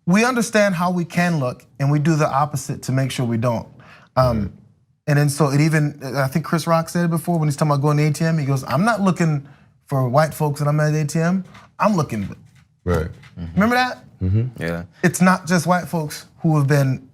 we understand how we can look, and we do the opposite to make sure we don't. And then so it even, I think Chris Rock said it before when he's talking about going to ATM. He goes, "I'm not looking for white folks when I'm at ATM. I'm looking." Right. Remember that? Yeah. It's not just white folks who've been,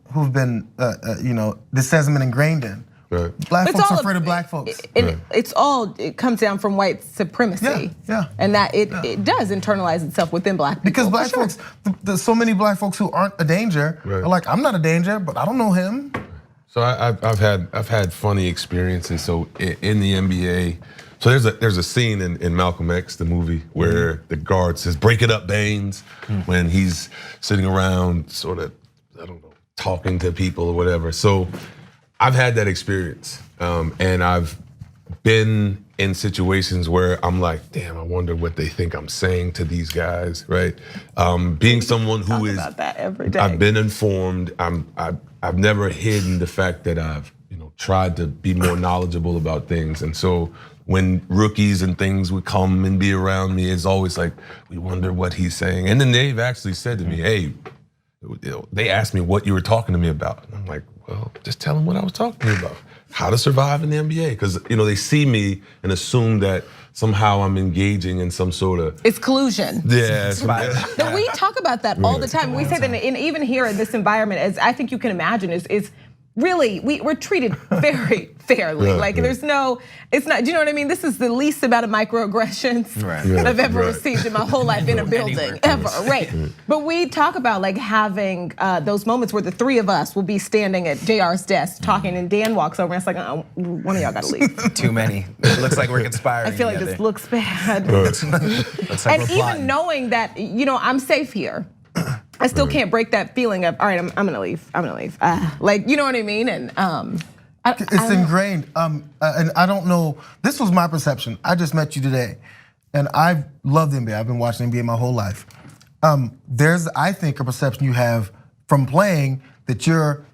this hasn't been ingrained in. Right. Black folks are afraid of black folks. It comes down from white supremacy. Yeah. And that it does internalize itself within black people. Because black folks, there's so many black folks who aren't a danger. Are like, I'm not a danger, but I don't know him. So I've had funny experiences. So in the NBA, so there's a scene in Malcolm X, the movie, where the guard says, "Break it up, Baines," when he's sitting around sort of, I don't know, talking to people or whatever. So I've had that experience, and I've been in situations where I'm like, damn, I wonder what they think I'm saying to these guys, right? Being someone who is, about that every day. I've been informed. I've never hidden the fact that I've tried to be more knowledgeable about things, and so when rookies and things would come and be around me, it's always like, we wonder what he's saying. And then they've actually said to me, "Hey," they asked me what you were talking to me about. And I'm like, well, just tell them what I was talking to you about. How to survive in the NBA. Because they see me and assume that somehow I'm engaging in some sort of... It's collusion. Yeah. But we talk about that all the time. We say that even here in this environment, as I think you can imagine, is really, we're treated very fairly. There's no, it's not, do you know what I mean? This is the least amount of microaggressions that I've ever received in my whole life in a building, ever, right? But we talk about having those moments where the three of us will be standing at JR's desk talking, and Dan walks over and it's like, oh, one of y'all gotta leave. Too many. It looks like we're conspiring. I feel like this looks bad. Looks like And even knowing that, I'm safe here, I still can't break that feeling of, all right, I'm gonna leave. I'm gonna leave. You know what I mean? And it's ingrained. And I don't know. This was my perception. I just met you today, and I love the NBA. I've been watching NBA my whole life. There's, I think, a perception you have from playing that you're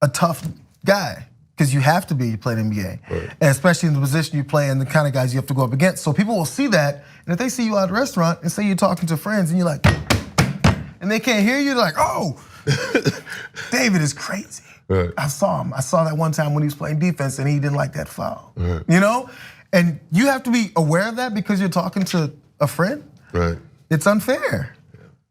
a tough guy, because you have to be. You play the NBA, and especially in the position you play and the kind of guys you have to go up against. So people will see that, and if they see you at a restaurant and say you're talking to friends, and you're like, and they can't hear you, they're like, oh, David is crazy. I saw him. I saw that one time when he was playing defense and he didn't like that foul. And you have to be aware of that because you're talking to a friend. Right. It's unfair.